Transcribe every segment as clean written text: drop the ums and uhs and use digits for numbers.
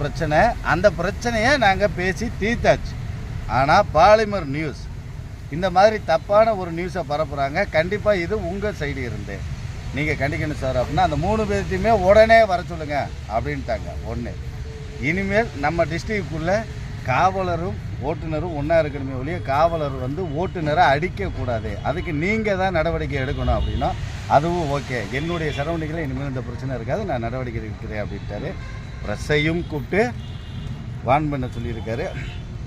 பிரச்சனை. அந்த பிரச்சனையை நாங்கள் பேசி தீர்த்தாச்சு. ஆனால் பாலிமர் நியூஸ் இந்த மாதிரி தப்பான ஒரு நியூஸை பரப்புகிறாங்க. கண்டிப்பாக இது உங்கள் சைடு இருந்து நீங்கள் கண்டிக்கணும் சார் அப்படின்னா அந்த 3 பேர்த்தையுமே உடனே வர சொல்லுங்கள் அப்படின்ட்டாங்க. ஒன்று, இனிமேல் நம்ம டிஸ்ட்ரிக்டுக்குள்ளே காவலரும் ஓட்டுநரும் ஒன்றா இருக்கணுமே ஒழிய காவலர் ஓட்டுநரை அடிக்கக்கூடாது, அதுக்கு நீங்கள் தான் நடவடிக்கை எடுக்கணும் அப்படின்னா அதுவும் ஓகே, என்னுடைய சரௌண்டிங்கில் இனிமேல் இந்த பிரச்சனை இருக்காது, நான் நடவடிக்கை எடுக்கிறேன் அப்படின்ட்டாரு. ப்ரெஸ்ஸையும் கூப்பிட்டு வான் பண்ண சொல்லியிருக்காரு.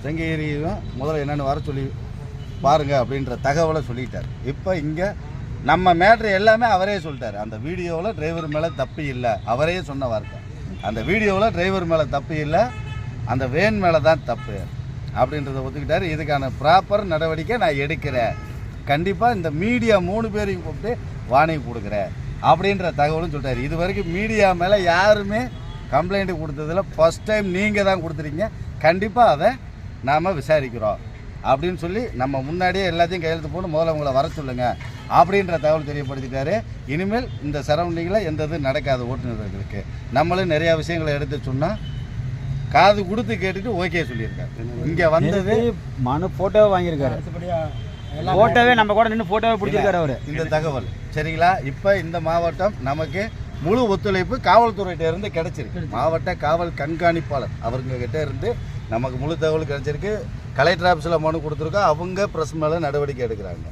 செங்கேரியும் முதல்ல என்னென்னு வர சொல்லி பாருங்கள் அப்படின்ற தகவலை சொல்லிட்டார். இப்போ இங்கே நம்ம மேட்ரு எல்லாமே அவரே சொல்லிட்டார். அந்த வீடியோவில் டிரைவர் மேலே தப்பு இல்லை, அவரே சொன்ன வார்த்தை. அந்த வீடியோவில் டிரைவர் மேலே தப்பு இல்லை, அந்த வேன் மேலே தான் தப்பு அப்படின்றத ஒத்துக்கிட்டார். இதுக்கான ப்ராப்பர் நடவடிக்கை நான் எடுக்கிறேன், கண்டிப்பாக இந்த மீடியா 3 பேரையும் கூப்பிட்டு வார்னிங் கொடுக்குறேன் அப்படின்ற தகவலும் சொல்லிட்டார். இது வரைக்கும் மீடியா மேலே யாருமே கம்ப்ளைண்ட்டு கொடுத்ததில் ஃபஸ்ட் டைம் நீங்கள் தான் கொடுத்துருக்கீங்க, கண்டிப்பாக அதை நாம் விசாரிக்கிறோம் அப்படின்னு சொல்லி நம்ம முன்னாடியே எல்லாத்தையும் கையெழுத்து போட்டு முதல்ல உங்களை வர சொல்லுங்கள் அப்படின்ற தகவல் தெரியப்படுத்திட்டாரு. இனிமேல் இந்த சரௌண்டிங்கில் எந்த இது நடக்காது ஓட்டுநர்களுக்கு. நம்மளும் நிறையா விஷயங்களை எடுத்து சொன்னால் காது கொடுத்து கேட்டுட்டு ஓகே சொல்லியிருக்காரு. இங்கே வந்தது மனு ஃபோட்டோவை வாங்கியிருக்காரு, ஃபோட்டோவே நம்ம கூட நின்று ஃபோட்டோவை பிடிச்சிருக்காரு அவர். இந்த தகவல் சரிங்களா? இப்போ இந்த மாவட்டம் நமக்கு முழு ஒத்துழைப்பு காவல்துறையிட்ட இருந்து கிடைச்சிருக்கு. மாவட்ட காவல் கண்காணிப்பாளர் அவங்ககிட்ட இருந்து நமக்கு முழு தகவல் கிடைச்சிருக்கு. கலெக்டர் ஆஃபீஸில் மனு கொடுத்துருக்கோம், அவங்க ப்ரெஸ் மேலே நடவடிக்கை எடுக்கிறாங்க.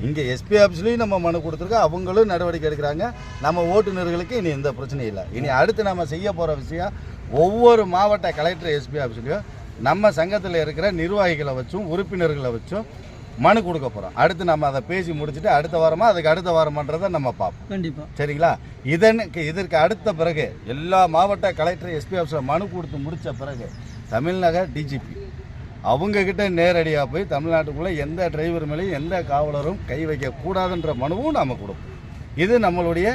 இங்கே எஸ்பி ஆஃபீஸ்லேயும் நம்ம மனு கொடுத்துருக்கோம், அவங்களும் நடவடிக்கை எடுக்கிறாங்க. நம்ம ஓட்டுநர்களுக்கு இனி எந்த பிரச்சனையும் இல்லை. இனி அடுத்து நம்ம செய்ய போகிற விஷயம், ஒவ்வொரு மாவட்ட கலெக்டர் எஸ்பி ஆஃபீஸ்லையும் நம்ம சங்கத்தில் இருக்கிற நிர்வாகிகளை வச்சும் உறுப்பினர்களை வச்சும் மனு கொடுக்க போகிறோம். அடுத்து நம்ம அதை பேசி முடிச்சுட்டு அடுத்த வாரமாக அதுக்கு அடுத்த வாரமான்றதை நம்ம பார்ப்போம். கண்டிப்பாக சரிங்களா? இதற்கு அடுத்த பிறகு எல்லா மாவட்ட கலெக்டர் எஸ்பி ஆஃபீஸில் மனு கொடுத்து முடித்த பிறகு தமிழ்நகர் டிஜிபி அவங்கக்கிட்ட நேரடியாக போய் தமிழ்நாட்டுக்குள்ளே எந்த டிரைவர் மேலேயும் எந்த காவலரும் கை வைக்கக்கூடாதுன்ற மனுவும் நாம் கொடுப்போம். இது நம்மளுடைய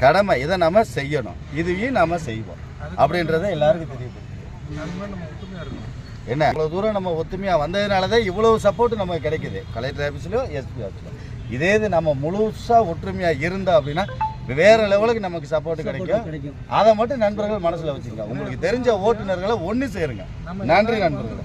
கடமை, இதை நம்ம செய்யணும், இதையும் நாம் செய்வோம் அப்படின்றத எல்லாருக்கும் தெரியப்படுத்தும். என்ன இவ்வளோ தூரம் நம்ம ஒத்துமையாக வந்ததுனால தான் இவ்வளோ சப்போர்ட் நமக்கு கிடைக்குது கலெக்டர் ஆஃபீஸ்லையோ எஸ்பி ஆஃபீஸ்லையோ. இதே இது நம்ம முழுசாக ஒற்றுமையாக இருந்தால் அப்படின்னா வேறு லெவலுக்கு நமக்கு சப்போர்ட் கிடைக்கும். அதை மட்டும் நண்பர்கள் மனசில் வச்சுக்கோங்க. உங்களுக்கு தெரிஞ்ச ஓட்டுநர்களை ஒன்று சேருங்க. நன்றி நண்பர்கள்.